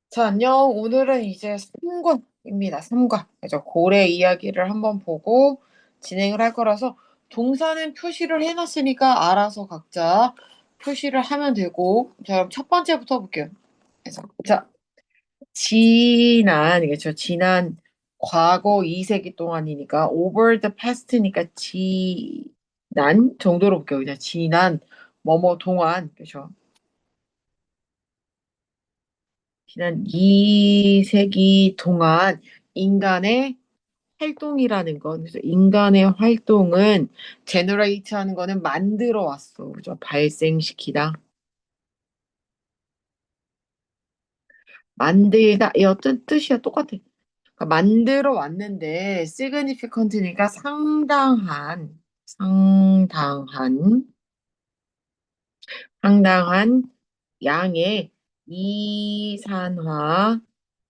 자, 안녕. 오늘은 이제 3과입니다. 3과. 그래서 고래 이야기를 한번 보고 진행을 할 거라서 동사는 표시를 해놨으니까 알아서 각자 표시를 하면 되고, 자, 그럼 첫 번째부터 볼게요. 그래서 자, 그렇죠. 지난 과거 2세기 동안이니까 over the past니까 지난 정도로 볼게요. 그냥 지난 뭐뭐 동안, 그렇죠. 지난 2세기 동안 인간의 활동이라는 건, 그래서 인간의 활동은 제너레이트 하는 거는 만들어 왔어. 그죠? 발생시키다. 만들다. 이 어떤 뜻이야? 똑같아. 그러니까 만들어 왔는데 significant니까 상당한, 상당한 양의 이산화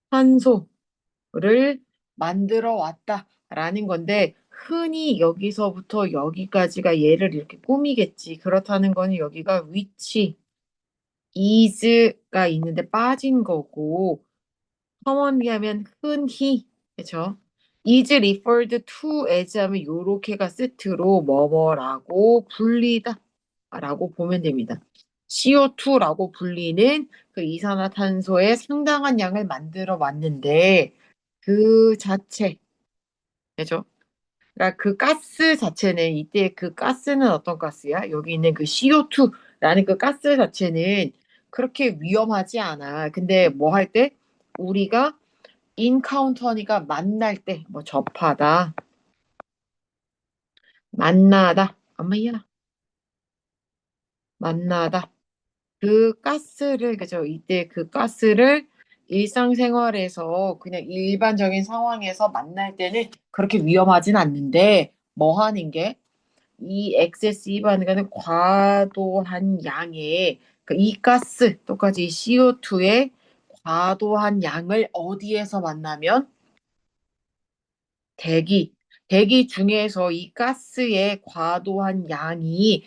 탄소를 만들어 왔다라는 건데 흔히 여기서부터 여기까지가 얘를 이렇게 꾸미겠지. 그렇다는 거는 여기가 which is가 있는데 빠진 거고 commonly 하면 흔히 그렇죠? is referred to as 하면 요렇게가 세트로 뭐뭐라고 불리다 라고 보면 됩니다. CO2라고 불리는 그 이산화탄소의 상당한 양을 만들어 왔는데 그 자체, 그죠? 그러니까 그 가스 자체는 이때 그 가스는 어떤 가스야? 여기 있는 그 CO2라는 그 가스 자체는 그렇게 위험하지 않아. 근데 뭐 할 때? 우리가 인카운터니까 만날 때, 뭐 접하다, 만나다, 엄마야, 만나다. 그 가스를, 그죠? 이때 그 가스를 일상생활에서 그냥 일반적인 상황에서 만날 때는 그렇게 위험하진 않는데, 뭐 하는 게? 이 excessive 하는 거는 과도한 양의, 그이 가스, 똑같이 이 CO2의 과도한 양을 어디에서 만나면? 대기. 대기 중에서 이 가스의 과도한 양이,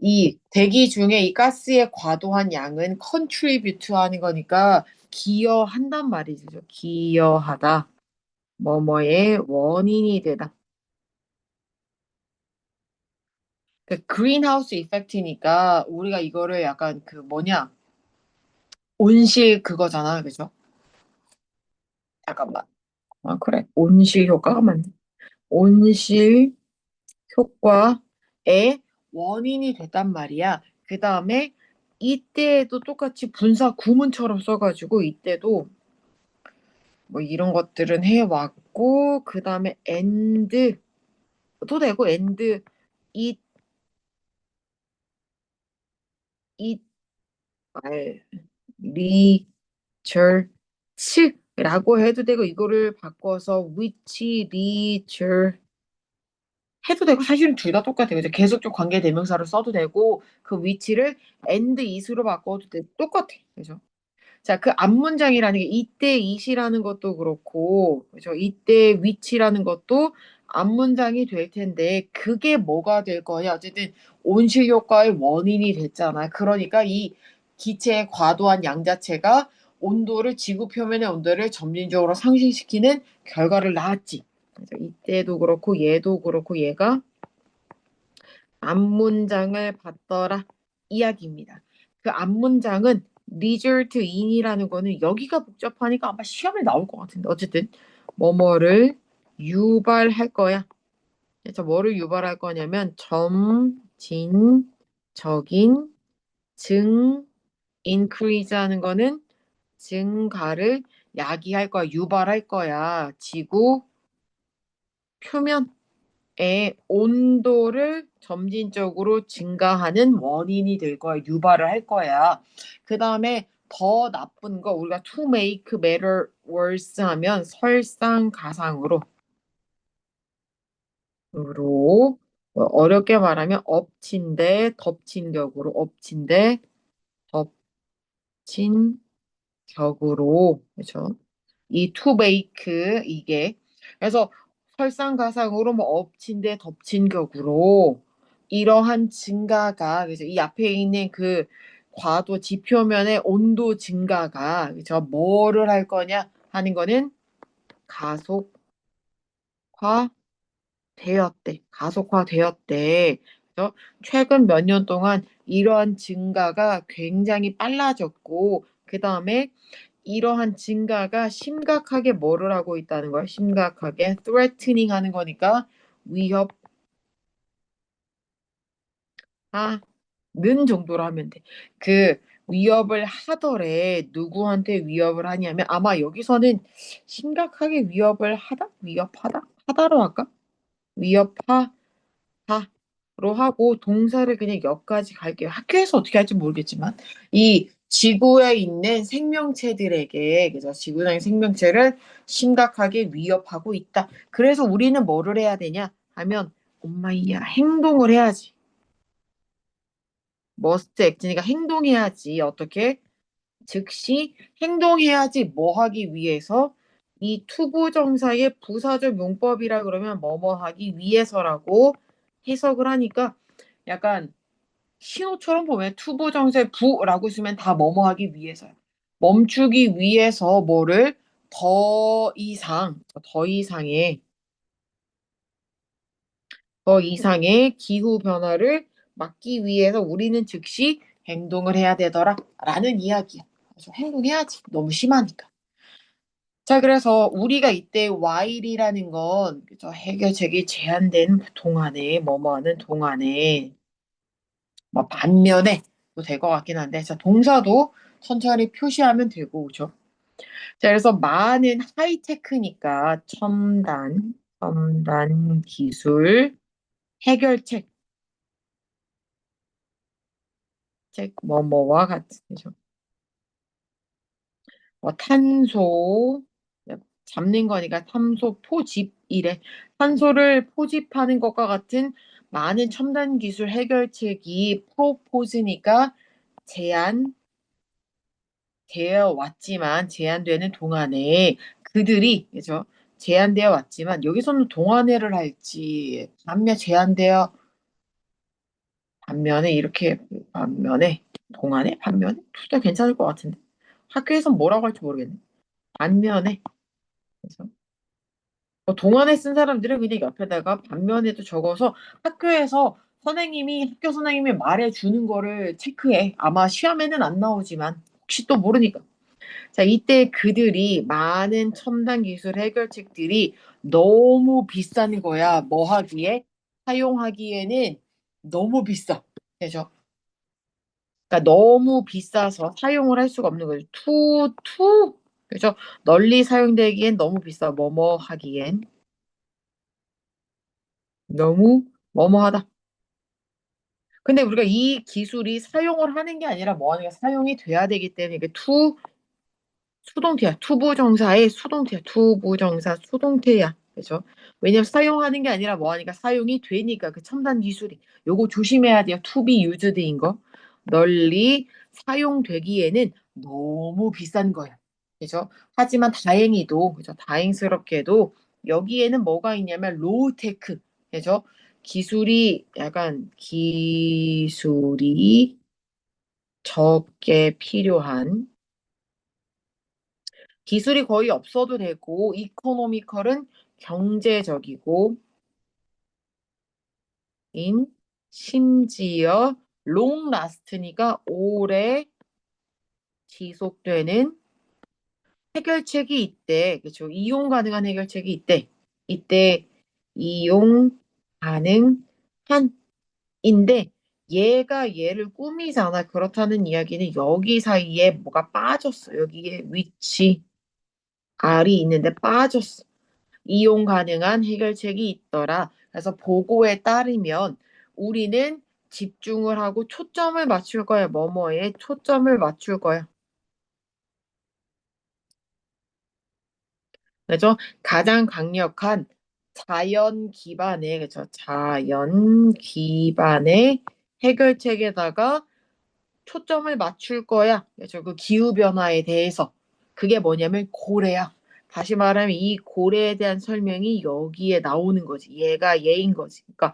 이 대기 중에 이 가스의 과도한 양은 contribute 하는 거니까 기여한단 말이죠. 기여하다. 뭐뭐의 원인이 되다. 그 그린하우스 이펙트니까 우리가 이거를 약간 그 뭐냐 온실 그거잖아. 그죠? 잠깐만. 아, 그래. 온실 효과가 맞네. 온실 효과의 원인이 됐단 말이야. 그 다음에 이때에도 똑같이 분사 구문처럼 써가지고 이때도 뭐 이런 것들은 해왔고 그 다음에 and 또 되고 and it it 말 research라고 해도 되고 이거를 바꿔서 which research 해도 되고 사실은 둘 다 똑같아요. 이제 계속적 관계 대명사를 써도 되고 그 위치를 and it으로 바꿔도 돼. 똑같아. 그죠? 자, 그 앞문장이라는 게 이때 it이라는 것도 그렇고 그죠? 이때 which라는 것도 앞문장이 될 텐데 그게 뭐가 될 거냐? 어쨌든 온실 효과의 원인이 됐잖아. 그러니까 이 기체의 과도한 양 자체가 온도를 지구 표면의 온도를 점진적으로 상승시키는 결과를 낳았지. 그래서 이때도 그렇고 얘도 그렇고 얘가 앞문장을 받더라 이야기입니다. 그 앞문장은 result in이라는 거는 여기가 복잡하니까 아마 시험에 나올 것 같은데 어쨌든 뭐뭐를 유발할 거야. 그래서 뭐를 유발할 거냐면 점진적인 증 increase 하는 거는 증가를 야기할 거야, 유발할 거야. 지구 표면 의 온도를 점진적으로 증가하는 원인이 될 거야. 유발을 할 거야. 그 다음에 더 나쁜 거 우리가 to make matter worse 하면 설상가상으로 어렵게 말하면 덮친 격으로 덮친 격으로 그렇죠? 이 to make 이게 그래서 설상가상으로 뭐 엎친 데 덮친 격으로 이러한 증가가 그래서 이 앞에 있는 그 과도 지표면의 온도 증가가 그죠? 뭐를 할 거냐 하는 거는 가속화되었대. 그죠? 최근 몇 년 동안 이러한 증가가 굉장히 빨라졌고, 그 다음에 이러한 증가가 심각하게 뭐를 하고 있다는 거야? 심각하게 threatening 하는 거니까 위협하는 정도로 하면 돼. 그 위협을 하더래. 누구한테 위협을 하냐면 아마 여기서는 심각하게 위협을 하다? 위협하다? 하다로 할까? 위협하다로 하고 동사를 그냥 여기까지 갈게요. 학교에서 어떻게 할지 모르겠지만 이 지구에 있는 생명체들에게 그래서 지구상의 생명체를 심각하게 위협하고 있다. 그래서 우리는 뭐를 해야 되냐 하면 엄마이야 행동을 해야지. must act니까 행동해야지. 어떻게? 즉시 행동해야지 뭐 하기 위해서 이 투부정사의 부사적 용법이라 그러면 뭐뭐 하기 위해서라고 해석을 하니까 약간 신호처럼 보면 투부정사의 부라고 쓰면 다 뭐뭐 하기 위해서야. 멈추기 위해서 뭐를 더 이상의 기후 변화를 막기 위해서 우리는 즉시 행동을 해야 되더라라는 이야기야. 그래서 행동해야지. 너무 심하니까. 자, 그래서 우리가 이때 while이라는 건 그죠? 해결책이 제한된 동안에 뭐뭐하는 동안에 뭐 반면에 또 될 것 같긴 한데 자 동사도 천천히 표시하면 되고 그죠? 자 그래서 많은 하이테크니까 첨단 기술 해결책 책 뭐뭐와 같은 그죠? 뭐 탄소 잡는 거니까 탄소 포집이래. 탄소를 포집하는 것과 같은 많은 첨단 기술 해결책이 프로포즈니까 제한되는 동안에 그들이 그죠? 제한되어 왔지만 여기서는 동안회를 할지 반면에 이렇게 반면에 둘 다 괜찮을 것 같은데 학교에서 뭐라고 할지 모르겠네. 반면에 그래서 동안에 쓴 사람들은 그냥 옆에다가 반면에도 적어서 학교 선생님이 말해주는 거를 체크해. 아마 시험에는 안 나오지만 혹시 또 모르니까. 자, 이때 그들이 많은 첨단 기술 해결책들이 너무 비싼 거야. 뭐 하기에? 사용하기에는 너무 비싸. 그죠? 그러니까 너무 비싸서 사용을 할 수가 없는 거죠. 그죠? 널리 사용되기엔 너무 비싸. 뭐뭐 하기엔 너무 뭐뭐하다. 근데 우리가 이 기술이 사용을 하는 게 아니라 뭐 하는 게 사용이 돼야 되기 때문에 이게 수동태야. 투부정사의 수동태야. 투부정사 수동태야. 그죠? 왜냐면 사용하는 게 아니라 뭐 하니까 사용이 되니까 그 첨단 기술이 요거 조심해야 돼요. to be used인 거. 널리 사용되기에는 너무 비싼 거야. 그죠? 하지만 다행히도 그죠? 다행스럽게도 여기에는 뭐가 있냐면 로우테크. 그죠? 기술이 적게 필요한 기술이 거의 없어도 되고 이코노미컬은 경제적이고 인 심지어 롱 라스트니까 오래 지속되는 해결책이 있대. 그렇죠? 이용 가능한 해결책이 있대. 이때 이용 가능한인데 얘가 얘를 꾸미잖아. 그렇다는 이야기는 여기 사이에 뭐가 빠졌어. 여기에 위치 R이 있는데 빠졌어. 이용 가능한 해결책이 있더라. 그래서 보고에 따르면 우리는 집중을 하고 초점을 맞출 거야. 뭐뭐에 초점을 맞출 거야. 그죠? 가장 강력한 자연 기반의 해결책에다가 초점을 맞출 거야. 그죠? 그 기후변화에 대해서. 그게 뭐냐면 고래야. 다시 말하면 이 고래에 대한 설명이 여기에 나오는 거지. 얘가 얘인 거지. 그러니까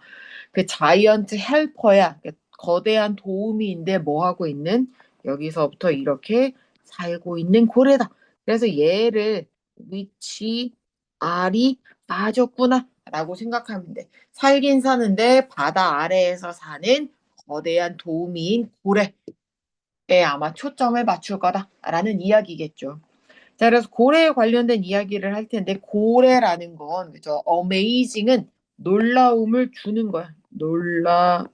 그 자이언트 헬퍼야. 거대한 도우미인데 뭐 하고 있는? 여기서부터 이렇게 살고 있는 고래다. 그래서 얘를 which R이 빠졌구나라고 생각하면 돼. 살긴 사는데 바다 아래에서 사는 거대한 도우미인 고래에 아마 초점을 맞출 거다라는 이야기겠죠. 자, 그래서 고래에 관련된 이야기를 할 텐데 고래라는 건 그죠? amazing은 놀라움을 주는 거야. 놀라움을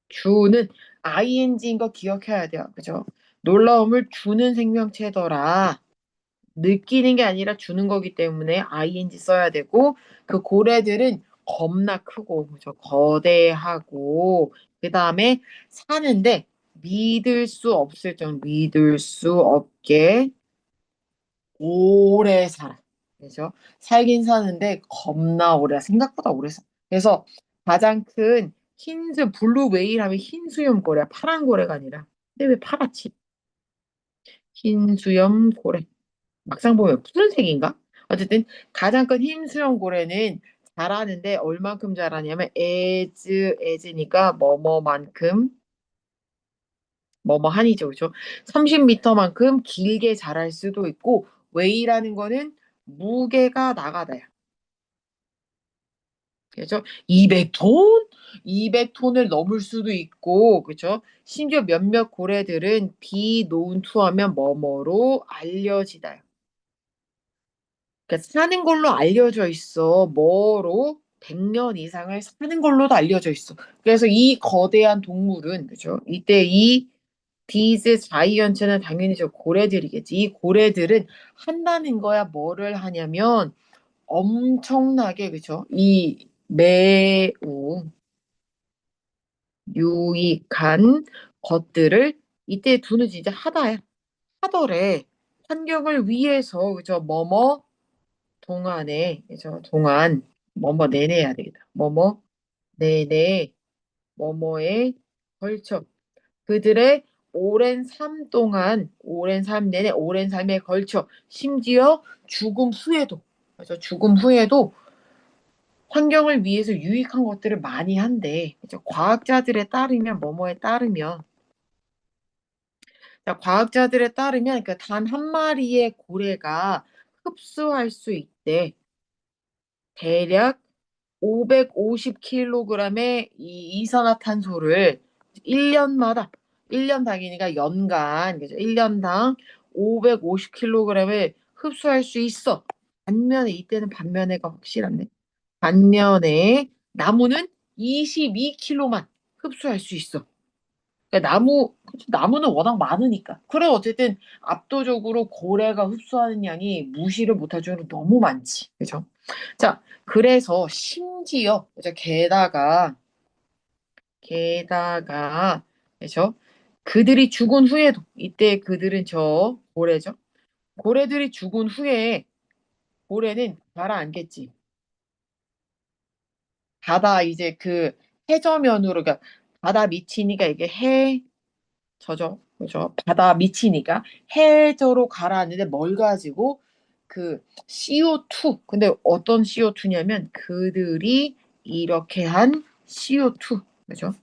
주는 ing인 거 기억해야 돼요. 그죠? 놀라움을 주는 생명체더라. 느끼는 게 아니라 주는 거기 때문에 ing 써야 되고 그 고래들은 겁나 크고 그죠? 거대하고 그다음에 사는데 믿을 수 없게 오래 살아. 그죠? 살긴 사는데 겁나 오래, 생각보다 오래 살. 그래서 가장 큰 블루 웨일 하면 흰 수염 고래야. 파란 고래가 아니라. 근데 왜 파랗지? 흰 수염 고래. 막상 보면 푸른색인가? 어쨌든 가장 큰 흰 수염 고래는 잘하는데 얼만큼 잘하냐면 as니까 뭐뭐만큼 뭐뭐 한이죠. 그죠? 30m만큼 길게 자랄 수도 있고 웨이라는 거는 무게가 나가다야. 그죠? 200톤? 200톤을 넘을 수도 있고, 그죠? 심지어 몇몇 고래들은 be known to 하면 뭐뭐로 알려지다요. 그러니까 사는 걸로 알려져 있어. 뭐로? 100년 이상을 사는 걸로도 알려져 있어. 그래서 이 거대한 동물은, 그죠? 이때 이 these 자이언츠는 당연히 저 고래들이겠지. 이 고래들은 한다는 거야. 뭐를 하냐면 엄청나게, 그죠? 이 매우 유익한 것들을 이때 두는 진짜 하다야. 하더래. 환경을 위해서 그죠? 뭐뭐 동안에 그죠? 동안 뭐뭐 내내 해야 되겠다. 뭐뭐 내내 뭐뭐에 걸쳐 그들의 오랜 삶 내내 오랜 삶에 걸쳐 심지어 죽음 후에도 그죠? 죽음 후에도 환경을 위해서 유익한 것들을 많이 한대. 그죠? 과학자들에 따르면 뭐뭐에 따르면 자, 과학자들에 따르면 그 단 한 마리의 고래가 흡수할 수 있대. 대략 550kg의 이 이산화탄소를 1년마다 1년 단위니까 연간 그죠? 1년당 550kg을 흡수할 수 있어. 반면에 이때는 반면에가 확실한데. 반면에 나무는 22kg만 흡수할 수 있어. 그러니까 나무는 워낙 많으니까. 그래 어쨌든 압도적으로 고래가 흡수하는 양이 무시를 못할 정도로 너무 많지. 그죠? 자, 그래서 심지어 이제 게다가 그죠? 그들이 죽은 후에도 이때 그들은 저 고래죠. 고래들이 죽은 후에 고래는 가라앉겠지. 바다 이제 그 해저면으로 그러니까 바다 밑이니까 이게 저죠. 그죠? 바다 밑이니까 해저로 가라앉는데 뭘 가지고 그 CO2. 근데 어떤 CO2냐면 그들이 이렇게 한 CO2. 그죠?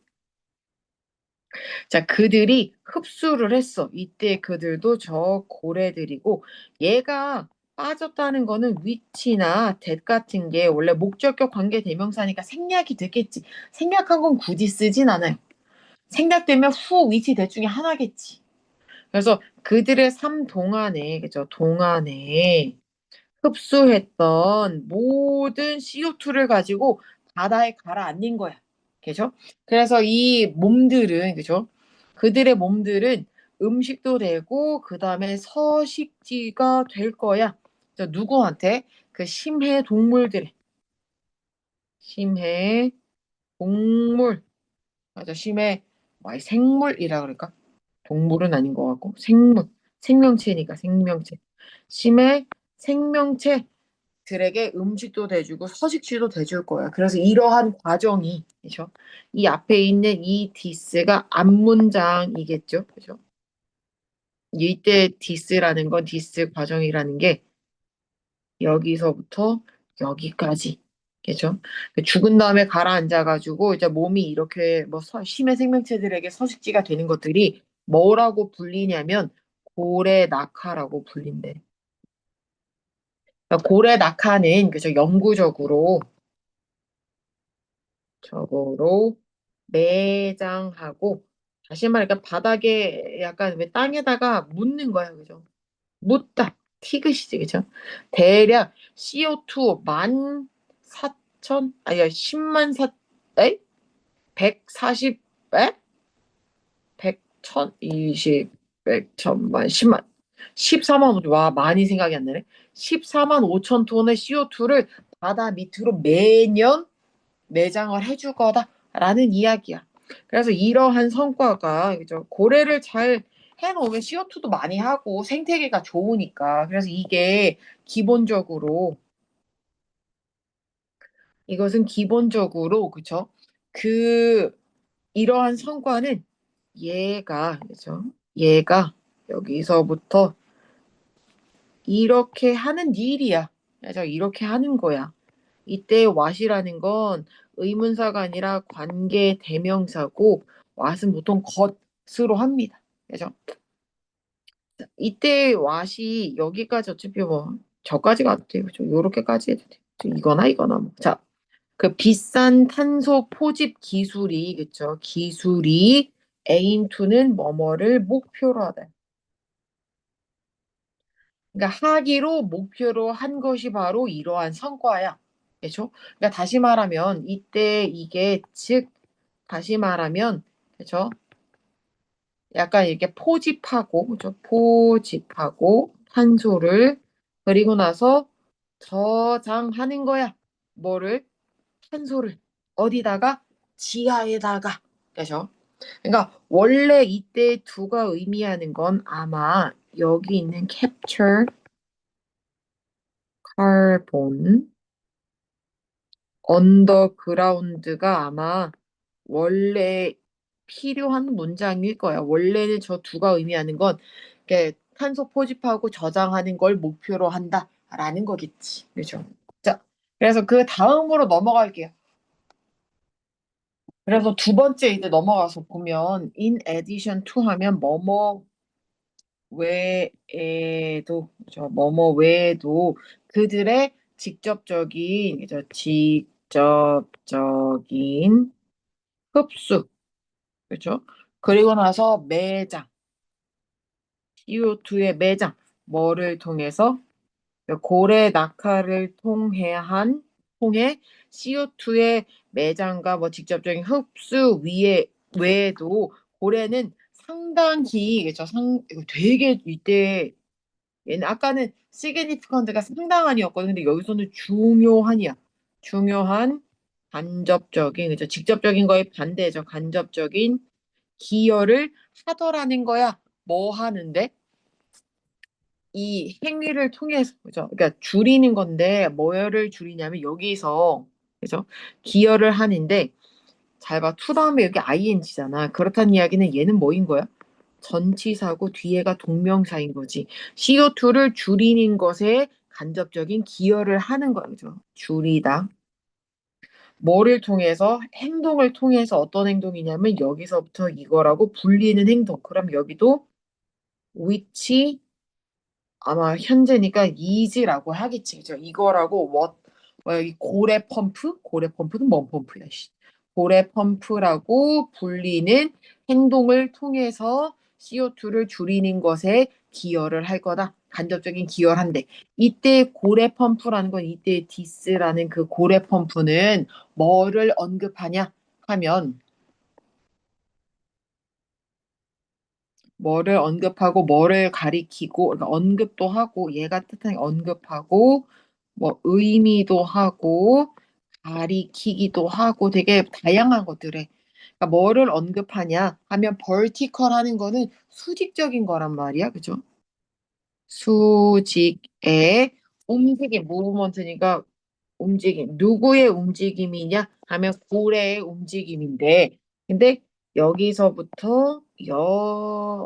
자, 그들이 흡수를 했어. 이때 그들도 저 고래들이고 얘가 빠졌다는 거는 위치나 that 같은 게 원래 목적격 관계 대명사니까 생략이 되겠지. 생략한 건 굳이 쓰진 않아요. 생략되면 후 위치 대충이 하나겠지. 그래서 그들의 삶 동안에, 그죠? 동안에 흡수했던 모든 CO2를 가지고 바다에 가라앉는 거야. 그죠? 그래서 이 몸들은, 그죠? 그들의 몸들은 음식도 되고, 그 다음에 서식지가 될 거야. 누구한테? 그 심해 동물들의, 심해 동물, 맞아, 심해, 생물이라 그럴까? 동물은 아닌 것 같고 생명체니까 생명체. 심해 생명체들에게 음식도 대주고 서식지도 대줄 거야. 그래서 이러한 과정이 그죠? 이 앞에 있는 이 디스가 앞문장이겠죠, 그죠? 이때 디스라는 건 디스 과정이라는 게 여기서부터 여기까지 그죠? 죽은 다음에 가라앉아가지고 이제 몸이 이렇게 뭐 심해 생명체들에게 서식지가 되는 것들이 뭐라고 불리냐면 고래 낙하라고 불린대. 그러니까 고래 낙하는 그죠? 영구적으로 적으로 매장하고 다시 말하니까 바닥에 약간 왜 땅에다가 묻는 거야, 그죠? 묻다 티그시지, 그죠? 대략 CO2 만 사천 아니야 10만 사 에? 140 에? 100, 1000, 20, 100, 1000만, 10만 14만 와 많이 생각이 안 나네. 14만 5천 톤의 CO2를 바다 밑으로 매년 매장을 해줄 거다라는 이야기야. 그래서 이러한 성과가 그죠? 고래를 잘 해놓으면 CO2도 많이 하고 생태계가 좋으니까. 그래서 이게 기본적으로 이것은 기본적으로 그죠? 그 이러한 성과는 얘가 그죠? 얘가 여기서부터 이렇게 하는 일이야. 그래서 이렇게 하는 거야. 이때 what이라는 건 의문사가 아니라 관계 대명사고 what은 보통 것으로 합니다. 그죠? 이때 what이 여기까지 어차피 뭐 저까지 가도 돼요. 요렇게까지 해도 돼요. 이거나 이거나 뭐. 자, 그 비싼 탄소 포집 기술이 그쵸? 기술이 aim to는 뭐뭐를 목표로 하다. 그러니까 하기로 목표로 한 것이 바로 이러한 성과야. 그렇죠? 그러니까 다시 말하면 이때 이게 즉 다시 말하면 그렇죠? 약간 이렇게 포집하고 그렇죠? 포집하고 탄소를 그리고 나서 저장하는 거야. 뭐를? 탄소를 어디다가? 지하에다가. 그렇죠? 그러니까 원래 이때 두가 의미하는 건 아마 여기 있는 capture carbon 언더그라운드가 아마 원래 필요한 문장일 거야. 원래는 저 두가 의미하는 건 이렇게 탄소 포집하고 저장하는 걸 목표로 한다라는 거겠지. 그죠? 자, 그래서 그 다음으로 넘어갈게요. 그래서 두 번째 이제 넘어가서 보면 in addition to 하면 뭐뭐 외에도 그죠? 뭐뭐 외에도 그들의 직접적인 그죠? 직접적인 흡수 그렇죠? 그리고 나서 매장 CO2의 매장 뭐를 통해서 고래 낙하를 통해 CO2의 매장과 뭐 직접적인 흡수 외에도 고래는 상당히 그렇죠? 이거 되게 이때 얘는 아까는 significant가 상당한이었거든. 근데 여기서는 중요한이야. 중요한 간접적인 그죠? 직접적인 거에 반대죠. 간접적인 기여를 하더라는 거야. 뭐 하는데? 이 행위를 통해서 그죠? 그러니까 줄이는 건데 뭐를 줄이냐면 여기서 그죠? 기여를 하는데 잘 봐. to 다음에 여기 ing잖아. 그렇다는 이야기는 얘는 뭐인 거야? 전치사고 뒤에가 동명사인 거지. CO2를 줄이는 것에 간접적인 기여를 하는 거야. 그죠? 줄이다. 뭐를 통해서? 행동을 통해서 어떤 행동이냐면 여기서부터 이거라고 불리는 행동. 그럼 여기도 which 아마 현재니까 is라고 하겠지. 그죠? 이거라고 뭐 여기 고래 펌프? 고래 펌프는 뭔 펌프야, 씨. 고래 펌프라고 불리는 행동을 통해서 CO2를 줄이는 것에 기여를 할 거다. 간접적인 기여를 한대. 이때 고래 펌프라는 건 이때 디스라는 그 고래 펌프는 뭐를 언급하냐 하면 뭐를 언급하고 뭐를 가리키고 그러니까 언급도 하고 얘가 뜻하는 언급하고 뭐 의미도 하고 가리키기도 하고 되게 다양한 것들에 그러니까 뭐를 언급하냐 하면 vertical 하는 거는 수직적인 거란 말이야. 그죠? 수직의 움직임, 무브먼트니까 움직임. 누구의 움직임이냐 하면 고래의 움직임인데 근데 여기서부터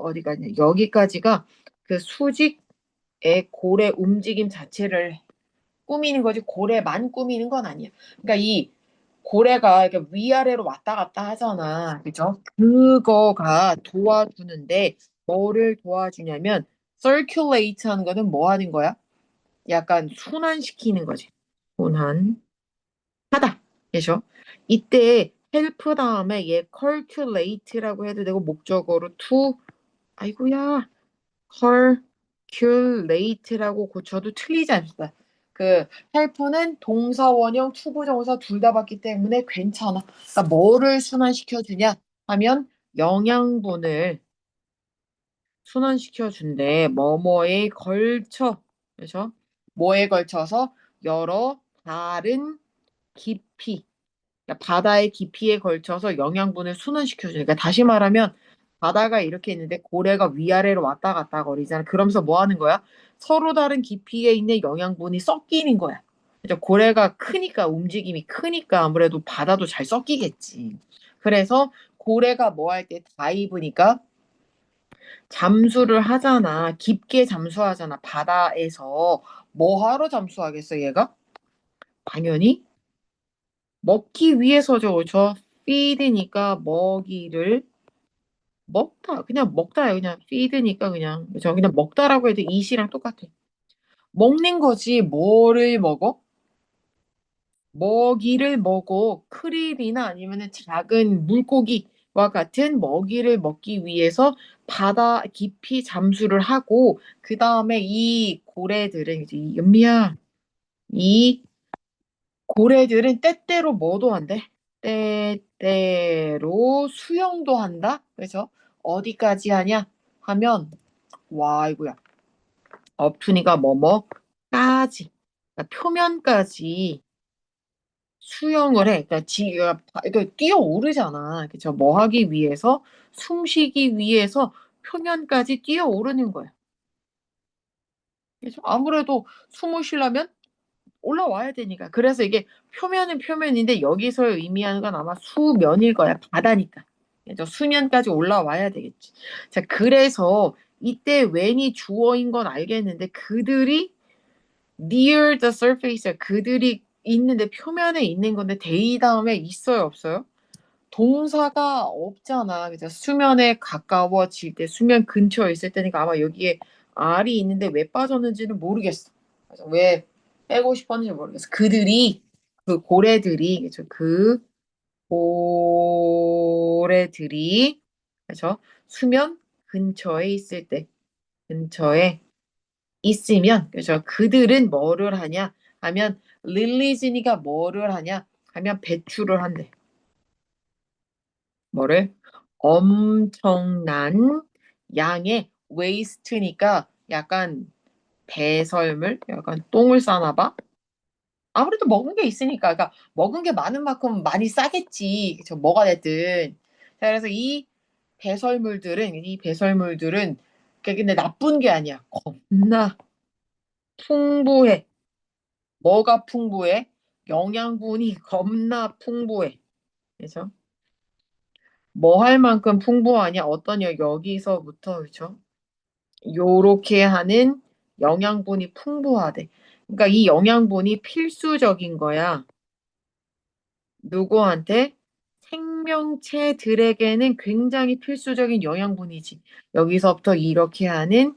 어디 가냐 여기까지가 그 수직의 고래 움직임 자체를 꾸미는 거지 고래만 꾸미는 건 아니야. 그러니까 이 고래가 이렇게 위아래로 왔다 갔다 하잖아. 그죠? 그거가 도와주는데 뭐를 도와주냐면 circulate 하는 거는 뭐 하는 거야? 약간 순환시키는 거지. 순환하다. 그죠? 이때 help 다음에 얘 calculate라고 해도 되고 목적어로 to 아이고야 calculate라고 고쳐도 틀리지 않습니다. 그 help는 동사 원형 투부정사 둘 다 받기 때문에 괜찮아. 그러니까 뭐를 순환시켜 주냐 하면 영양분을 순환시켜 준대. 뭐뭐에 걸쳐. 그래서 뭐에 걸쳐서 여러 다른 깊이 그러니까 바다의 깊이에 걸쳐서 영양분을 순환시켜 주니까 다시 말하면 바다가 이렇게 있는데 고래가 위아래로 왔다 갔다 거리잖아. 그러면서 뭐 하는 거야? 서로 다른 깊이에 있는 영양분이 섞이는 거야. 그죠? 고래가 크니까 움직임이 크니까 아무래도 바다도 잘 섞이겠지. 그래서 고래가 뭐 할 때 다이브니까 잠수를 하잖아. 깊게 잠수하잖아. 바다에서 뭐 하러 잠수하겠어, 얘가? 당연히 먹기 위해서죠. 그죠? feed니까 먹이를 먹다. 그냥 먹다야. 그냥 feed니까 그냥. 그죠? 그냥 먹다라고 해도 eat이랑 똑같아. 먹는 거지. 뭐를 먹어? 먹이를 먹어. 크릴이나 아니면은 작은 물고기와 같은 먹이를 먹기 위해서 바다 깊이 잠수를 하고 그 다음에 이 고래들은 이제 이 연미야. 이 고래들은 때때로 뭐도 한대? 때때로 수영도 한다? 그래서 어디까지 하냐? 하면 와 이거야. 업투니가 뭐뭐까지 그러니까 표면까지 수영을 해. 그러니까 지가 그러니까 뛰어오르잖아. 그죠? 뭐 하기 위해서 숨쉬기 위해서 표면까지 뛰어오르는 거야. 그죠? 아무래도 숨을 쉬려면 올라와야 되니까. 그래서 이게 표면은 표면인데 여기서 의미하는 건 아마 수면일 거야. 바다니까. 그죠? 수면까지 올라와야 되겠지. 자, 그래서 이때 when이 주어인 건 알겠는데 그들이 near the surface 그들이 있는데 표면에 있는 건데 they 다음에 있어요, 없어요? 동사가 없잖아. 그죠? 수면에 가까워질 때, 수면 근처에 있을 때니까 아마 여기에 R이 있는데 왜 빠졌는지는 모르겠어. 그래서 왜 빼고 싶었는지 모르겠어. 그들이, 그 고래들이, 그죠? 그 고래들이, 그죠? 수면 근처에 있을 때, 근처에 있으면, 그죠? 그들은 뭐를 하냐? 하면, 릴리즈니가 뭐를 하냐? 하면 배출을 한대. 뭐를? 엄청난 양의 웨이스트니까 약간 배설물? 약간 똥을 싸나 봐? 아무래도 먹은 게 있으니까. 그러니까 먹은 게 많은 만큼 많이 싸겠지. 그쵸? 뭐가 됐든. 자, 그래서 이 배설물들은, 근데 나쁜 게 아니야. 겁나 풍부해. 뭐가 풍부해? 영양분이 겁나 풍부해. 그죠? 뭐 할 만큼 풍부하냐? 어떤 여기서부터 그죠? 요렇게 하는 영양분이 풍부하대. 그러니까 이 영양분이 필수적인 거야. 누구한테? 생명체들에게는 굉장히 필수적인 영양분이지. 여기서부터 이렇게 하는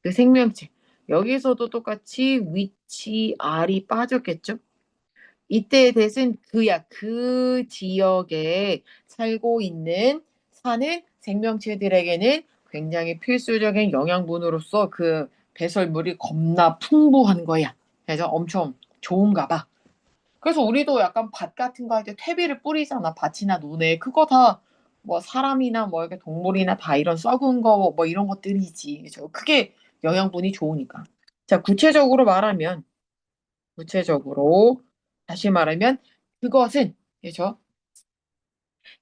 그 생명체. 여기서도 똑같이 위치 R이 빠졌겠죠? 이때의 대신 그 지역에 살고 있는 사는 생명체들에게는 굉장히 필수적인 영양분으로서 그 배설물이 겁나 풍부한 거야. 그래서 엄청 좋은가 봐. 그래서 우리도 약간 밭 같은 거 할 때 퇴비를 뿌리잖아. 밭이나 논에. 그거 다 뭐 사람이나 뭐 이렇게 동물이나 다 이런 썩은 거 뭐 이런 것들이지. 그죠? 그게 영양분이 좋으니까. 자, 구체적으로 다시 말하면 그것은 그죠?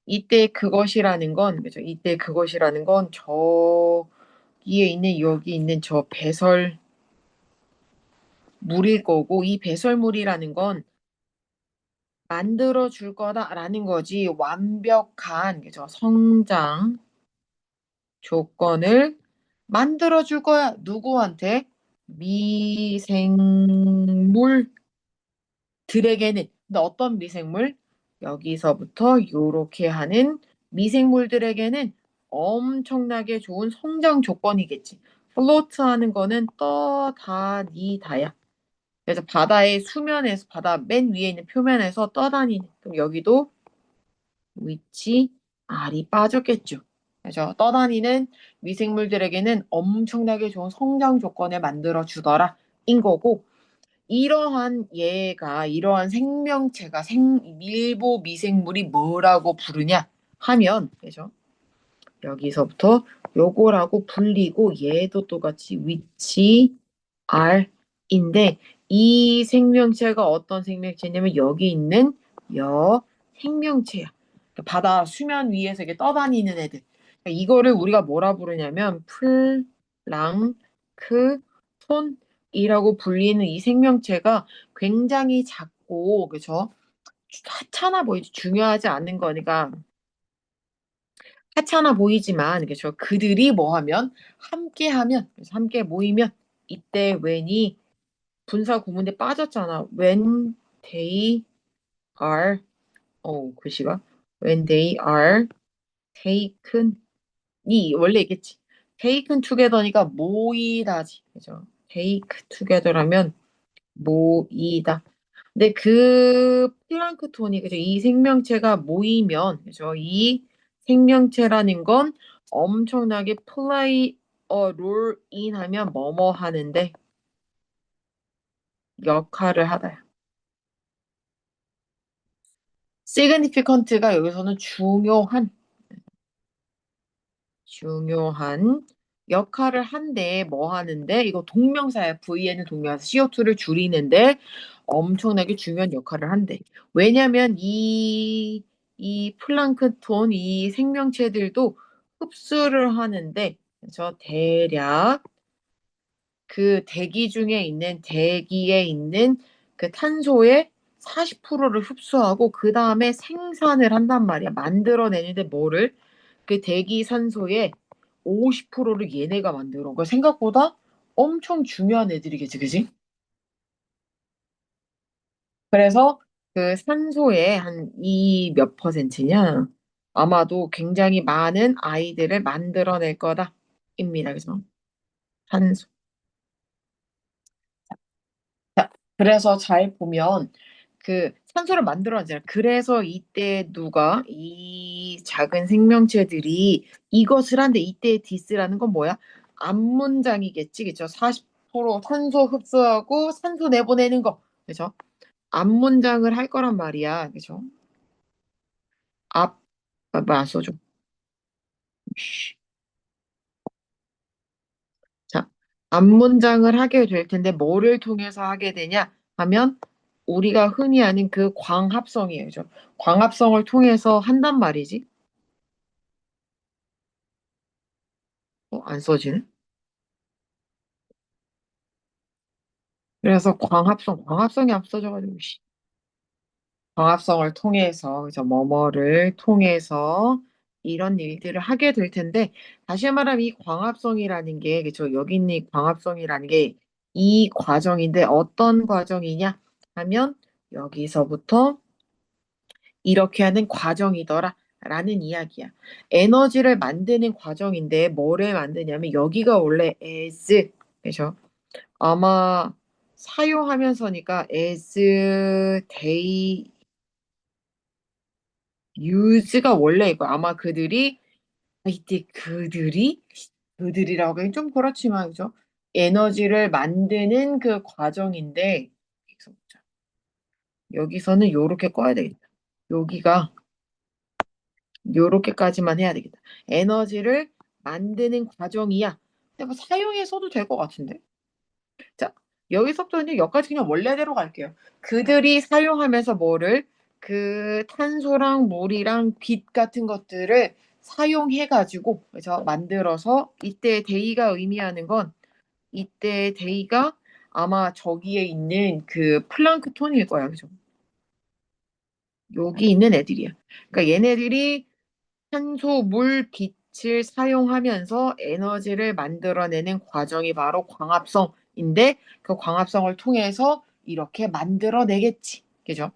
이때 그것이라는 건 그죠? 이때 그것이라는 건 저기에 있는 여기 있는 저 배설물일 거고 이 배설물이라는 건 만들어 줄 거다라는 거지 완벽한 그죠? 성장 조건을 만들어 줄 거야. 누구한테? 미생물 들에게는 근데 어떤 미생물? 여기서부터 요렇게 하는 미생물들에게는 엄청나게 좋은 성장 조건이겠지. 플로트 하는 거는 떠다니다야. 그래서 바다의 수면에서 바다 맨 위에 있는 표면에서 떠다니는. 그럼 여기도 위치 R이 빠졌겠죠. 그래서 떠다니는 미생물들에게는 엄청나게 좋은 성장 조건을 만들어 주더라 인 거고 이러한 생명체가 일부 미생물이 뭐라고 부르냐 하면 그죠? 여기서부터 요거라고 불리고 얘도 똑같이 위치 R인데 이 생명체가 어떤 생명체냐면 여기 있는 여 생명체야. 그러니까 바다 수면 위에서 이게 떠다니는 애들. 그러니까 이거를 우리가 뭐라 부르냐면 플랑크톤이라고 불리는 이 생명체가 굉장히 작고 그죠? 하찮아 보이지 중요하지 않은 거니까 하찮아 보이지만 그죠? 그들이 뭐하면 함께하면 그래서 함께 모이면 이때 when이 분사 구문에 빠졌잖아. When they are 글씨가 when they are taken 이 원래 있겠지. taken together니까 모이다지. 그죠? take together하면 모이다. 근데 그 플랑크톤이 그죠? 이 생명체가 모이면 그죠? 이 생명체라는 건 엄청나게 play a role in 하면 뭐뭐 하는데 역할을 하다. significant가 여기서는 중요한 역할을 한데 뭐 하는데 이거 동명사야. VN은 동명사 CO2를 줄이는데 엄청나게 중요한 역할을 한대. 왜냐면 이 플랑크톤 이 생명체들도 흡수를 하는데 그래서 대략 그 대기에 있는 그 탄소의 40%를 흡수하고 그 다음에 생산을 한단 말이야. 만들어내는데 뭐를? 그 대기 산소의 50%를 얘네가 만들어. 그러니까 생각보다 엄청 중요한 애들이겠지, 그지? 그래서 그 산소의 한 이 몇 퍼센트냐? 아마도 굉장히 많은 아이들을 만들어낼 거다. 입니다. 그래서 산소. 자, 그래서 잘 보면 그 산소를 만들어내잖아. 그래서 이때 누가 이 작은 생명체들이 이것을 한데 이때 디스라는 건 뭐야? 앞문장이겠지, 그죠? 40% 산소 흡수하고 산소 내보내는 거, 그죠? 앞문장을 할 거란 말이야, 그죠? 앞, 뭐안 써줘. 자, 앞문장을 하게 될 텐데 뭐를 통해서 하게 되냐 하면 우리가 흔히 아는 그 광합성이에요. 그죠? 광합성을 통해서 한단 말이지. 안 써지네. 그래서 광합성이 앞서져가지고 씨. 광합성을 통해서 그죠? 뭐뭐를 통해서 이런 일들을 하게 될 텐데 다시 말하면 이 광합성이라는 게 그죠? 여기 있는 이 광합성이라는 게 이 과정인데 어떤 과정이냐 하면 여기서부터 이렇게 하는 과정이더라. 라는 이야기야. 에너지를 만드는 과정인데 뭐를 만드냐면 여기가 원래 as 그죠? 아마 사용하면서니까 as they use가 원래 이거 아마 이때 그들이라고 하긴 좀 그렇지만 그죠? 에너지를 만드는 그 과정인데 여기서는 요렇게 꺼야 되겠다. 여기가 요렇게까지만 해야 되겠다. 에너지를 만드는 과정이야. 근데 뭐 사용해 써도 될 것 같은데. 자, 여기서부터 이제 여기까지 그냥 원래대로 갈게요. 그들이 사용하면서 뭐를 그 탄소랑 물이랑 빛 같은 것들을 사용해가지고 그래서 만들어서 이때 데이가 의미하는 건 이때 데이가 아마 저기에 있는 그 플랑크톤일 거야, 그죠? 여기 있는 애들이야. 그러니까 얘네들이 탄소, 물, 빛을 사용하면서 에너지를 만들어내는 과정이 바로 광합성인데 그 광합성을 통해서 이렇게 만들어내겠지. 그죠?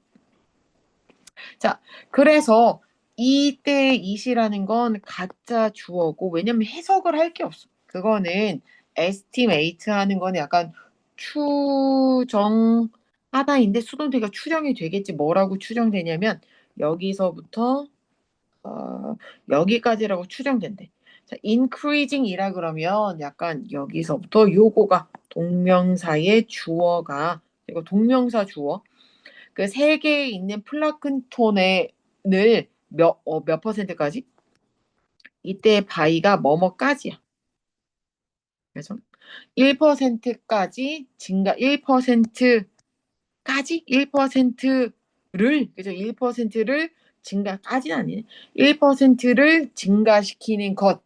자, 그래서 이때 it이라는 건 가짜 주어고, 왜냐면 해석을 할 게 없어. 그거는 estimate 하는 거는 약간 추정하다인데 수동태가 추정이 되겠지. 뭐라고 추정되냐면 여기서부터 여기까지라고 추정된대. 자, increasing이라 그러면 약간 여기서부터 요거가 동명사의 주어가, 이거 동명사 주어 그 세 개에 있는 플라크톤을 몇 퍼센트까지? 이때 바이가 뭐뭐까지야. 그래서 1%까지 증가, 1%까지? 1%를, 그죠? 1%를 증가까지는 아니네. 1%를 증가시키는 것이,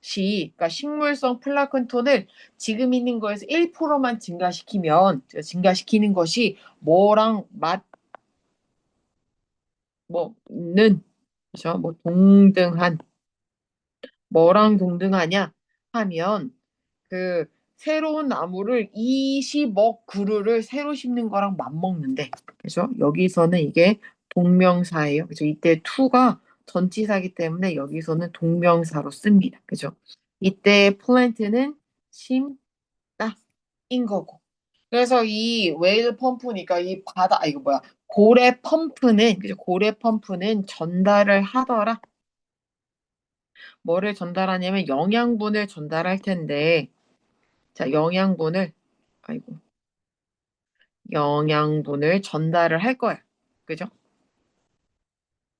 그러니까 식물성 플라크톤을 지금 있는 거에서 1%만 증가시키면, 증가시키는 것이 뭐랑 뭐는, 그죠? 뭐 동등한, 뭐랑 동등하냐 하면 그 새로운 나무를 20억 그루를 새로 심는 거랑 맞먹는데, 그죠? 여기서는 이게 동명사예요. 그죠? 이때 to가 전치사기 때문에 여기서는 동명사로 씁니다. 그죠? 이때 plant는 심다인 거고. 그래서 이 웨일 펌프니까 이 바다, 이거 뭐야? 고래 펌프는, 그죠? 고래 펌프는 전달을 하더라. 뭐를 전달하냐면 영양분을 전달할 텐데, 자, 아이고, 영양분을 전달을 할 거야. 그죠?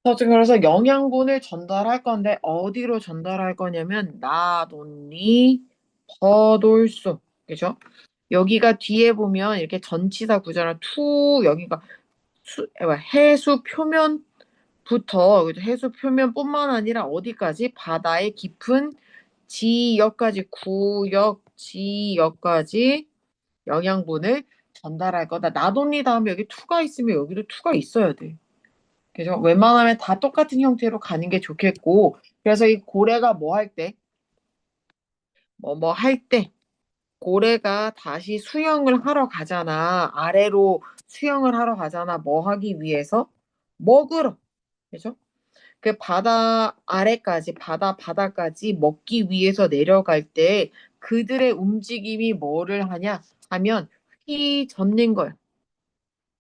그래서 영양분을 전달할 건데, 어디로 전달할 거냐면, not only, but also. 그죠? 여기가 뒤에 보면 이렇게 전치사 구조랑 여기가 해수 표면부터, 그죠? 해수 표면뿐만 아니라 어디까지? 바다의 깊은 지역까지, 구역, 지역까지 영양분을 전달할 거다. 나돈니 다음에 여기 투가 있으면 여기도 투가 있어야 돼. 그죠? 웬만하면 다 똑같은 형태로 가는 게 좋겠고, 그래서 이 고래가 뭐 할 때, 뭐 할 때, 고래가 다시 수영을 하러 가잖아. 아래로 수영을 하러 가잖아. 뭐 하기 위해서? 먹으러. 그죠? 그 바다 아래까지, 바다까지 먹기 위해서 내려갈 때 그들의 움직임이 뭐를 하냐 하면 휘젓는 거야.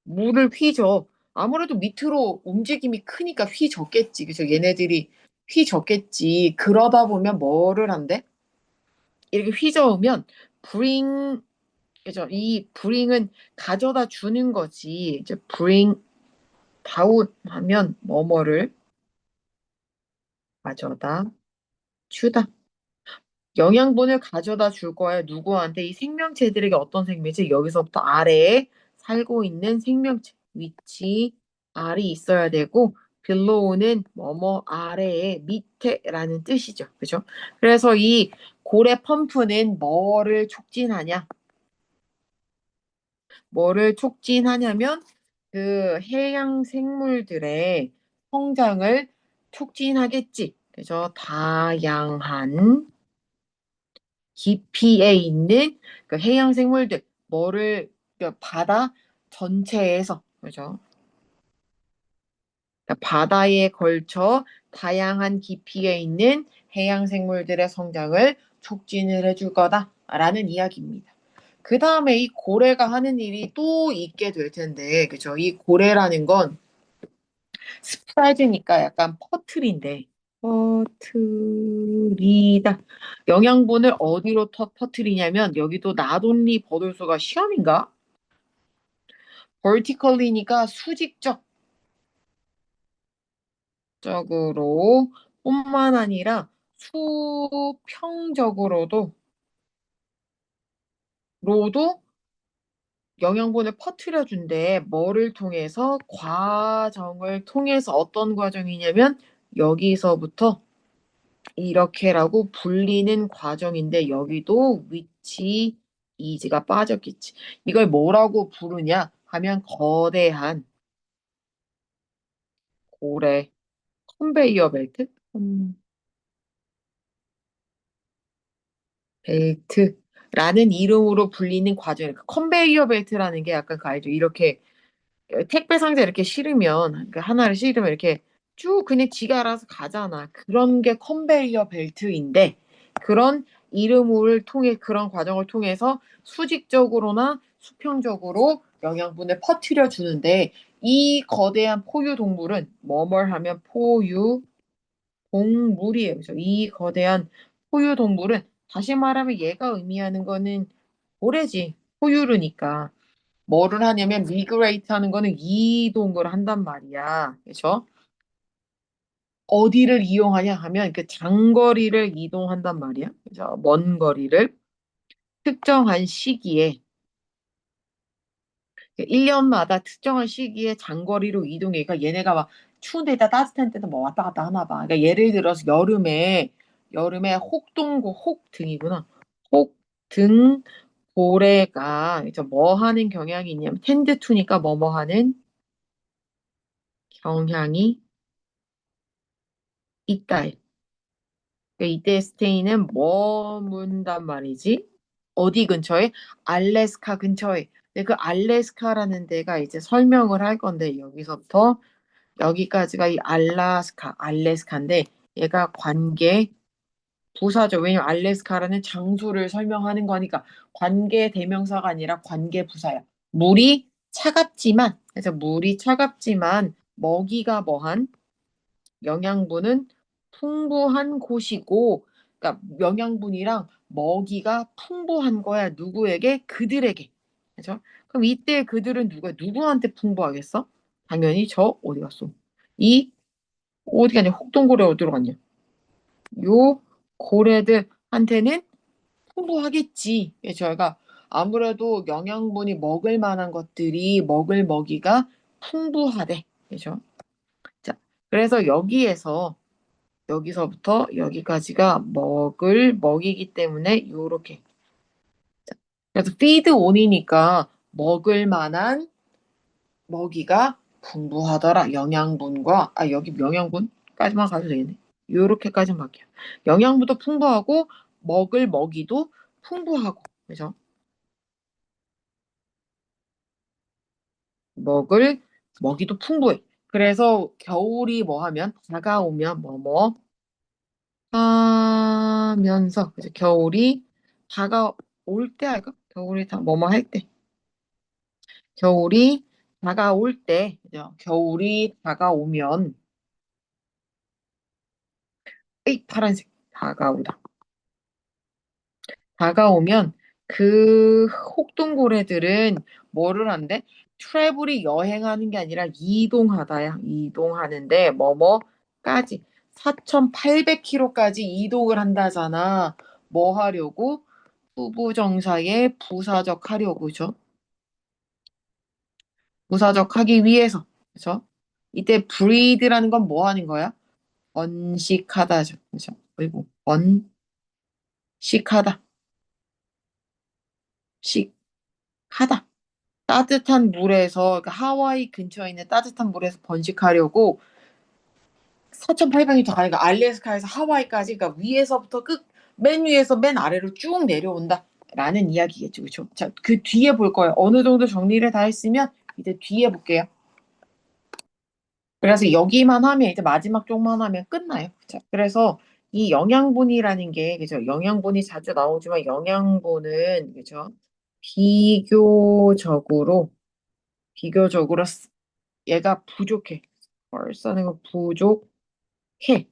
물을 휘저. 아무래도 밑으로 움직임이 크니까 휘젓겠지. 그죠? 얘네들이 휘젓겠지. 그러다 보면 뭐를 한대? 이렇게 휘저으면 bring, 그죠? 이 bring은 가져다 주는 거지. 이제 bring down 하면 뭐뭐를 가져다 주다. 영양분을 가져다 줄 거야. 누구한테? 이 생명체들에게. 어떤 생명체? 여기서부터 아래에 살고 있는 생명체. 위치 R이 있어야 되고 below는 뭐뭐 아래에 밑에라는 뜻이죠. 그죠? 그래서 이 고래 펌프는 뭐를 촉진하냐면 그 해양 생물들의 성장을 촉진하겠지. 그죠? 다양한 깊이에 있는 그 해양 생물들, 그 바다 전체에서, 그죠? 그러니까 바다에 걸쳐 다양한 깊이에 있는 해양 생물들의 성장을 촉진을 해줄 거다라는 이야기입니다. 그 다음에 이 고래가 하는 일이 또 있게 될 텐데, 그죠? 이 고래라는 건 스프라이드니까 약간 퍼틀인데, 퍼트리다. 영양분을 어디로 퍼트리냐면 여기도 나돈리 버돌소가 시험인가? vertically니까 수직적으로 뿐만 아니라 수평적으로도 로도 영양분을 퍼트려 준대. 뭐를 통해서? 과정을 통해서. 어떤 과정이냐면 여기서부터 이렇게라고 불리는 과정인데 여기도 위치 이지가 빠졌겠지. 이걸 뭐라고 부르냐 하면 거대한 고래 컨베이어 벨트? 벨트라는 이름으로 불리는 과정이니까 컨베이어 벨트라는 게 약간 그 알죠? 이렇게 택배 상자 이렇게 실으면 그 하나를 실으면 이렇게 쭉 그냥 지가 알아서 가잖아. 그런 게 컨베이어 벨트인데 그런 이름을 통해 그런 과정을 통해서 수직적으로나 수평적으로 영양분을 퍼뜨려 주는데 이 거대한 포유 동물은 뭐뭘 하면 포유 동물이에요. 그죠? 이 거대한 포유 동물은 다시 말하면 얘가 의미하는 거는 고래지. 포유류니까. 뭐를 하냐면 미그레이트 하는 거는 이동을 한단 말이야. 그렇죠? 어디를 이용하냐 하면 그 장거리를 이동한단 말이야. 그죠? 먼 거리를 특정한 시기에 1년마다 특정한 시기에 장거리로 이동해. 그러니까 얘네가 막 추운 데다 따뜻한 데도 뭐 왔다 갔다 하나 봐. 그러니까 예를 들어서 여름에 혹등이구나. 혹등 고래가 이제 뭐 하는 경향이 있냐면 텐드 투니까 뭐뭐 하는 경향이 있다. 그러니까 이때 스테이는 머문단 말이지. 어디 근처에? 알래스카 근처에. 근데 그 알래스카라는 데가 이제 설명을 할 건데 여기서부터 여기까지가 이 알래스카인데 얘가 관계 부사죠. 왜냐면 알래스카라는 장소를 설명하는 거니까 관계 대명사가 아니라 관계 부사야. 물이 차갑지만 그래서 물이 차갑지만 먹이가 뭐한 영양분은 풍부한 곳이고, 그러니까 영양분이랑 먹이가 풍부한 거야. 누구에게? 그들에게. 그죠? 그럼 이때 그들은 누구한테 풍부하겠어? 당연히 저 어디 갔어? 이 어디 가냐? 혹동고래 어디로 갔냐? 요 고래들한테는 풍부하겠지. 예, 저희가 아무래도 영양분이 먹을 만한 것들이 먹을 먹이가 풍부하대. 그죠? 자, 그래서 여기서부터 여기까지가 먹을 먹이기 때문에 요렇게. 자, 그래서 feed on이니까 먹을 만한 먹이가 풍부하더라. 여기 영양분까지만 가도 되겠네. 요렇게까지만 할게요. 영양분도 풍부하고 먹을 먹이도 풍부하고. 그죠? 먹을 먹이도 풍부해. 그래서 겨울이 뭐 하면 다가오면 뭐뭐 하면서 그죠? 겨울이 다가올 때 할까? 겨울이 다 뭐뭐 할 때. 겨울이 다가올 때, 그죠? 겨울이 다가오면 이 파란색 다가오다. 다가오면 그 혹동고래들은 뭐를 한대? 트래블이 여행하는 게 아니라 이동하다야. 이동하는데 뭐뭐까지 4,800km까지 이동을 한다잖아. 뭐 하려고? 후부정사에 부사적 하려고죠. 부사적 하기 위해서. 그죠? 이때 breed라는 건 뭐 하는 거야? 번식하다죠. 그죠? 그리고 번식하다. 식하다. 따뜻한 물에서 그러니까 하와이 근처에 있는 따뜻한 물에서 번식하려고 4,800m 가니까 알래스카에서 하와이까지 그러니까 위에서부터 맨 위에서 맨 아래로 쭉 내려온다. 라는 이야기겠죠. 그렇죠? 자, 그 뒤에 볼 거예요. 어느 정도 정리를 다 했으면 이제 뒤에 볼게요. 그래서 여기만 하면 이제 마지막 쪽만 하면 끝나요. 자, 그래서 이 영양분이라는 게 그죠? 영양분이 자주 나오지만 영양분은 그죠? 비교적으로 얘가 부족해. 펄싸는 거 부족해.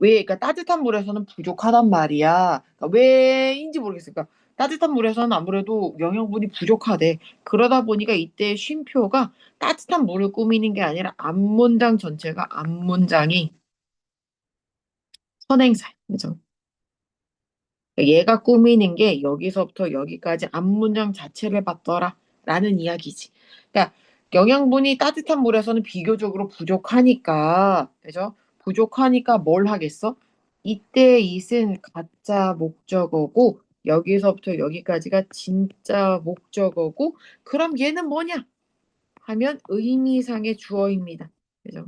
왜? 그러니까 따뜻한 물에서는 부족하단 말이야. 그러니까 왜인지 모르겠어. 그러니까 따뜻한 물에서는 아무래도 영양분이 부족하대. 그러다 보니까 이때 쉼표가 따뜻한 물을 꾸미는 게 아니라 앞문장 전체가 앞문장이 선행사야. 그죠? 그러니까 얘가 꾸미는 게 여기서부터 여기까지 앞문장 자체를 봤더라. 라는 이야기지. 그러니까 영양분이 따뜻한 물에서는 비교적으로 부족하니까, 그죠? 부족하니까 뭘 하겠어? 이때 it은 가짜 목적어고, 여기서부터 여기까지가 진짜 목적어고, 그럼 얘는 뭐냐? 하면 의미상의 주어입니다. 그죠?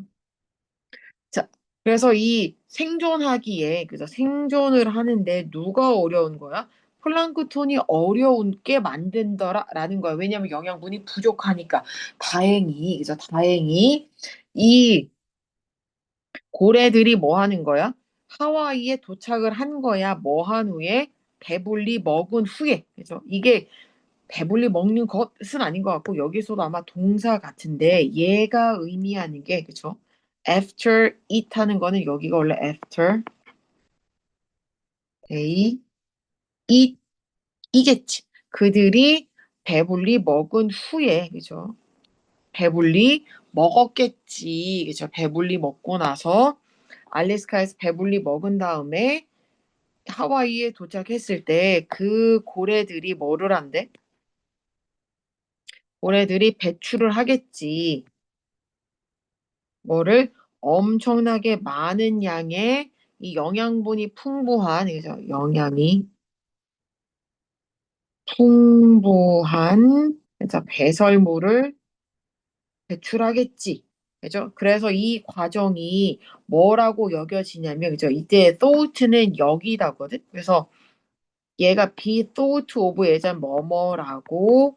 자, 그래서 이 생존하기에, 그죠? 생존을 하는데 누가 어려운 거야? 플랑크톤이 어려운게 만든더라라는 거야. 왜냐하면 영양분이 부족하니까. 다행히 그죠? 다행히 이 고래들이 뭐 하는 거야? 하와이에 도착을 한 거야. 뭐 한 후에? 배불리 먹은 후에. 그죠? 이게 배불리 먹는 것은 아닌 것 같고 여기서도 아마 동사 같은데 얘가 의미하는 게 그죠? after eat 하는 거는 여기가 원래 after they eat 이겠지. 그들이 배불리 먹은 후에 그죠? 배불리 먹었겠지. 그죠? 배불리 먹고 나서 알래스카에서 배불리 먹은 다음에 하와이에 도착했을 때 그 고래들이 뭐를 한대? 고래들이 배출을 하겠지. 뭐를 엄청나게 많은 양의 이 영양분이 풍부한 그죠? 영양이 풍부한 그죠? 배설물을 배출하겠지. 그죠? 그래서 이 과정이 뭐라고 여겨지냐면 그죠? 이때 thought는 여기다거든. 그래서 얘가 be thought of 예전 뭐뭐라고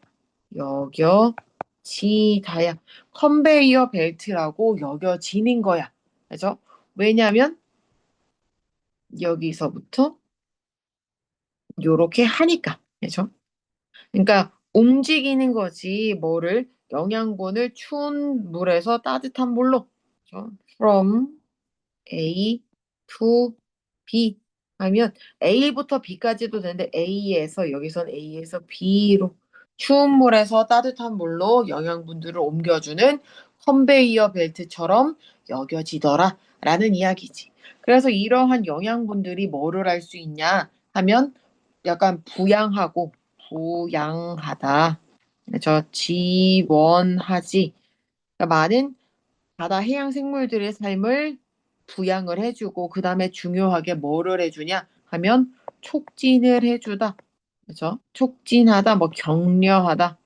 여겨지다야. 컨베이어 벨트라고 여겨지는 거야. 그죠? 왜냐면 여기서부터 요렇게 하니까. 그죠? 그러니까 움직이는 거지. 뭐를 영양분을 추운 물에서 따뜻한 물로. 그죠? From A to B 하면 A부터 B까지도 되는데 A에서 여기선 A에서 B로 추운 물에서 따뜻한 물로 영양분들을 옮겨주는 컨베이어 벨트처럼 여겨지더라 라는 이야기지. 그래서 이러한 영양분들이 뭐를 할 수 있냐 하면 약간 부양하다. 그래서 지원하지. 그러니까 많은 바다 해양 생물들의 삶을 부양을 해주고 그다음에 중요하게 뭐를 해주냐 하면 촉진을 해주다. 그죠? 촉진하다, 뭐 격려하다.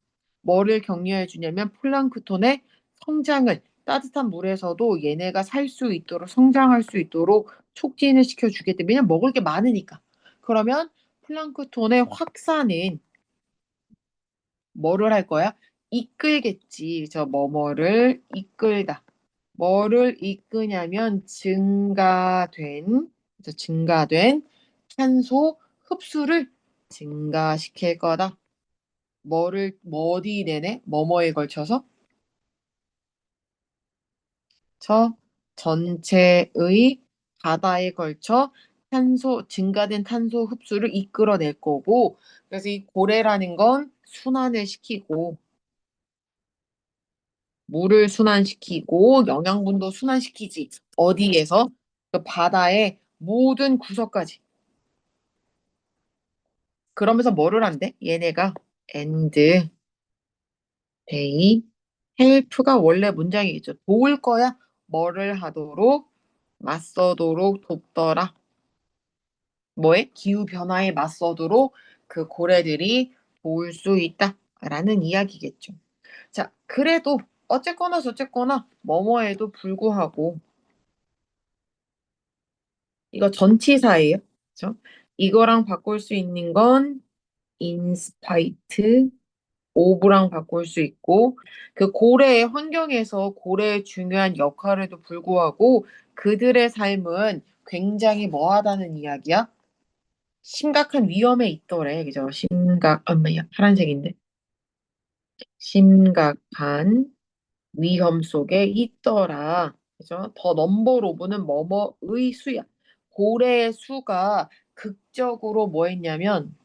뭐를 격려해 주냐면 플랑크톤의 성장을 따뜻한 물에서도 얘네가 살 수 있도록 성장할 수 있도록 촉진을 시켜주기 때문에 왜냐면 먹을 게 많으니까. 그러면 플랑크톤의 확산은 뭐를 할 거야? 이끌겠지. 저 뭐뭐를 이끌다. 뭐를 이끄냐면 증가된 탄소 흡수를 증가시킬 거다. 어디 내내 뭐뭐에 걸쳐서 저 전체의 바다에 걸쳐 증가된 탄소 흡수를 이끌어낼 거고 그래서 이 고래라는 건 순환을 시키고 물을 순환시키고 영양분도 순환시키지. 어디에서? 그 바다의 모든 구석까지. 그러면서 뭐를 한대? 얘네가 and they help가 원래 문장이겠죠. 도울 거야. 뭐를 하도록 맞서도록 돕더라. 뭐에? 기후 변화에 맞서도록 그 고래들이 도울 수 있다라는 이야기겠죠. 자, 그래도 어쨌거나 저쨌거나 뭐뭐에도 불구하고 이거 전치사예요. 그죠? 이거랑 바꿀 수 있는 건 in spite of랑 바꿀 수 있고 그 고래의 환경에서 고래의 중요한 역할에도 불구하고 그들의 삶은 굉장히 뭐하다는 이야기야? 심각한 위험에 있더래. 그죠? 엄마야, 파란색인데. 심각한 위험 속에 있더라. 그죠? 더 넘버 오브는 뭐뭐의 수야. 고래의 수가 극적으로 뭐 했냐면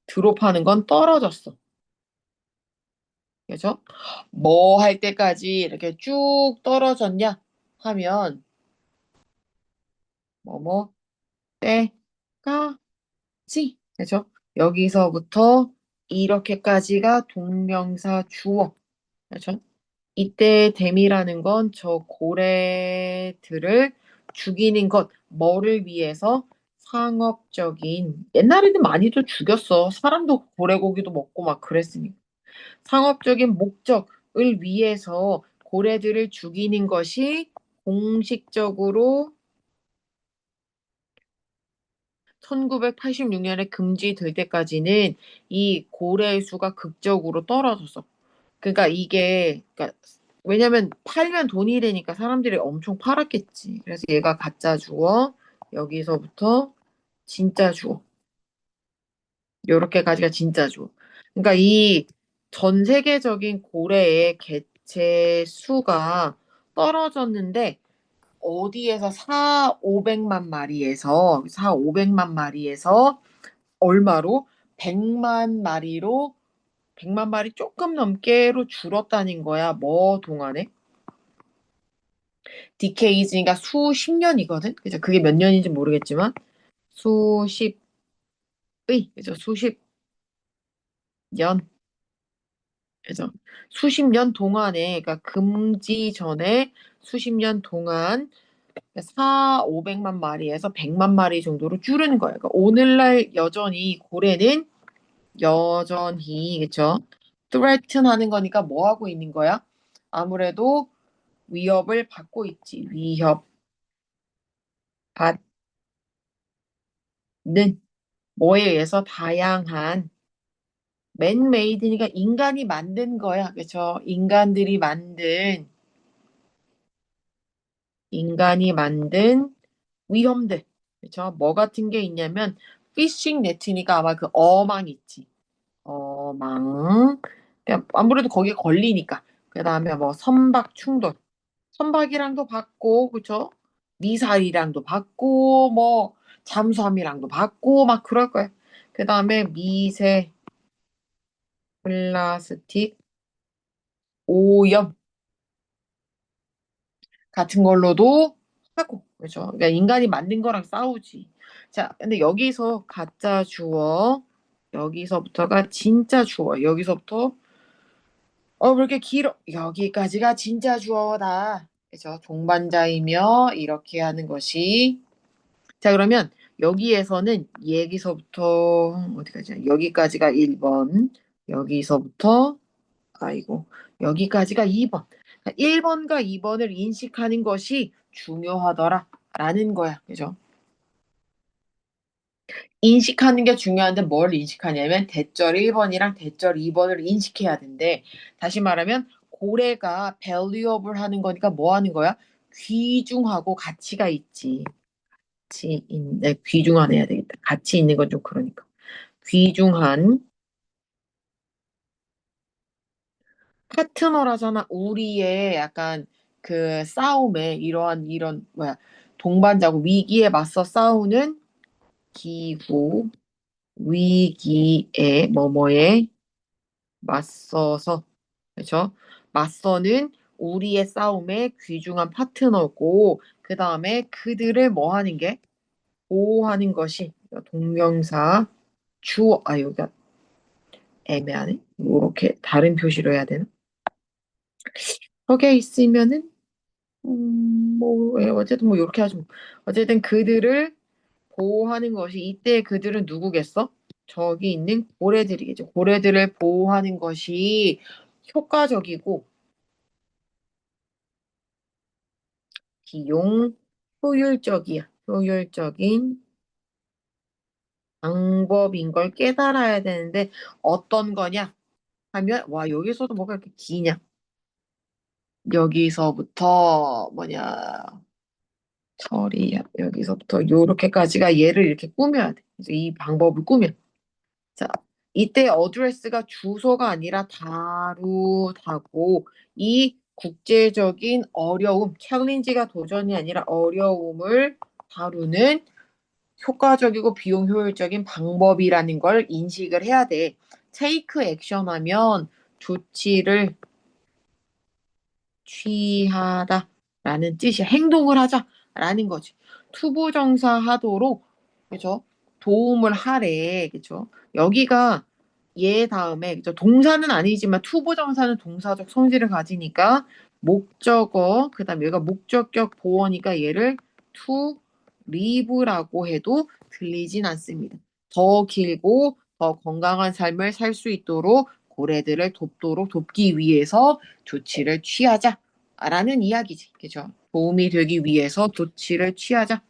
드롭하는 건 떨어졌어. 그죠? 뭐 할 때까지 이렇게 쭉 떨어졌냐 하면 뭐뭐 때까지. 그죠? 여기서부터 이렇게까지가 동명사 주어. 그죠? 이때 댐이라는 건 저 고래들을 죽이는 것, 뭐를 위해서 상업적인, 옛날에는 많이도 죽였어. 사람도 고래고기도 먹고 막 그랬으니까. 상업적인 목적을 위해서 고래들을 죽이는 것이 공식적으로 1986년에 금지될 때까지는 이 고래의 수가 극적으로 떨어졌어. 그러니까 이게 그러니까 왜냐면 팔면 돈이 되니까 사람들이 엄청 팔았겠지. 그래서 얘가 가짜 주어, 여기서부터 진짜 주어. 요렇게까지가 진짜 주어. 그러니까 이 전 세계적인 고래의 개체 수가 떨어졌는데 어디에서 500만 마리에서 500만 마리에서 얼마로 100만 마리로 100만 마리 조금 넘게로 줄었다는 거야. 뭐 동안에? 디케이즈니까 수십 년이거든. 그죠? 그게 몇 년인지 모르겠지만 수십의 그죠? 수십 년 그죠? 수십 년 동안에 그러니까 금지 전에 수십 년 동안 500만 마리에서 100만 마리 정도로 줄은 거예요. 그러니까 오늘날 여전히 고래는 여전히 그쵸? threaten 하는 거니까 뭐 하고 있는 거야? 아무래도 위협을 받고 있지. 위협 받는 뭐에 의해서 다양한 맨메이드니까 인간이 만든 거야. 그쵸? 인간이 만든 위험들. 그쵸? 뭐 같은 게 있냐면 피싱 네트니까 아마 그 어망 있지. 어망. 그냥 아무래도 거기에 걸리니까. 그다음에 뭐 선박 충돌. 선박이랑도 받고 그쵸? 미사일이랑도 받고 뭐 잠수함이랑도 받고 막 그럴 거야. 그다음에 미세 플라스틱 오염 같은 걸로도 하고 그죠? 그러니까 인간이 만든 거랑 싸우지. 자, 근데 여기서 가짜 주어, 여기서부터가 진짜 주어, 여기서부터 왜 이렇게 길어? 여기까지가 진짜 주어다. 그죠? 동반자이며 이렇게 하는 것이 자, 그러면 여기에서는 여기서부터 어디까지야? 여기까지가 1번, 여기서부터 아이고 여기까지가 2번. 1번과 2번을 인식하는 것이 중요하더라라는 거야. 그죠? 인식하는 게 중요한데 뭘 인식하냐면 대절 1번이랑 대절 2번을 인식해야 된대. 다시 말하면 고래가 valuable 하는 거니까 뭐 하는 거야? 귀중하고 가치가 있지. 귀중한 해야 되겠다. 가치 있는 건 좀 그러니까. 귀중한 파트너라잖아. 우리의 약간 그 싸움에 이런 뭐야 동반자고 위기에 맞서 싸우는 기후 위기에 뭐뭐에 맞서서 그렇죠? 맞서는 우리의 싸움에 귀중한 파트너고 그 다음에 그들을 뭐 하는 게 보호하는 것이 동명사 주어 여기가 애매하네. 이렇게 다른 표시로 해야 되나? 저게 있으면은 뭐 어쨌든 뭐 이렇게 하죠. 어쨌든 그들을 보호하는 것이 이때 그들은 누구겠어? 저기 있는 고래들이겠죠. 고래들을 보호하는 것이 효과적이고 비용 효율적이야. 효율적인 방법인 걸 깨달아야 되는데 어떤 거냐 하면 와 여기서도 뭐가 이렇게 기냐? 여기서부터 뭐냐 처리야. 여기서부터 요렇게까지가 얘를 이렇게 꾸며야 돼. 그래서 이 방법을 꾸며. 자, 이때 어드레스가 주소가 아니라 다루다고 이 국제적인 어려움, 챌린지가 도전이 아니라 어려움을 다루는 효과적이고 비용 효율적인 방법이라는 걸 인식을 해야 돼. take action 하면 조치를 취하다라는 뜻이야. 행동을 하자라는 거지. 투부정사 하도록 그죠? 도움을 하래. 그죠? 여기가 얘 다음에 그죠? 동사는 아니지만 투부정사는 동사적 성질을 가지니까 목적어 그다음 얘가 목적격 보어니까 얘를 to live라고 해도 들리진 않습니다. 더 길고 더 건강한 삶을 살 수 있도록 고래들을 돕기 위해서 조치를 취하자라는 이야기지. 그죠? 도움이 되기 위해서 조치를 취하자.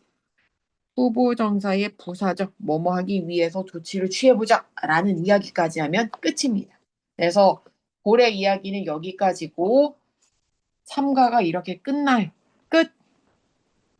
후보정사의 부사적 뭐뭐 하기 위해서 조치를 취해보자 라는 이야기까지 하면 끝입니다. 그래서 고래 이야기는 여기까지고 삼가가 이렇게 끝나요.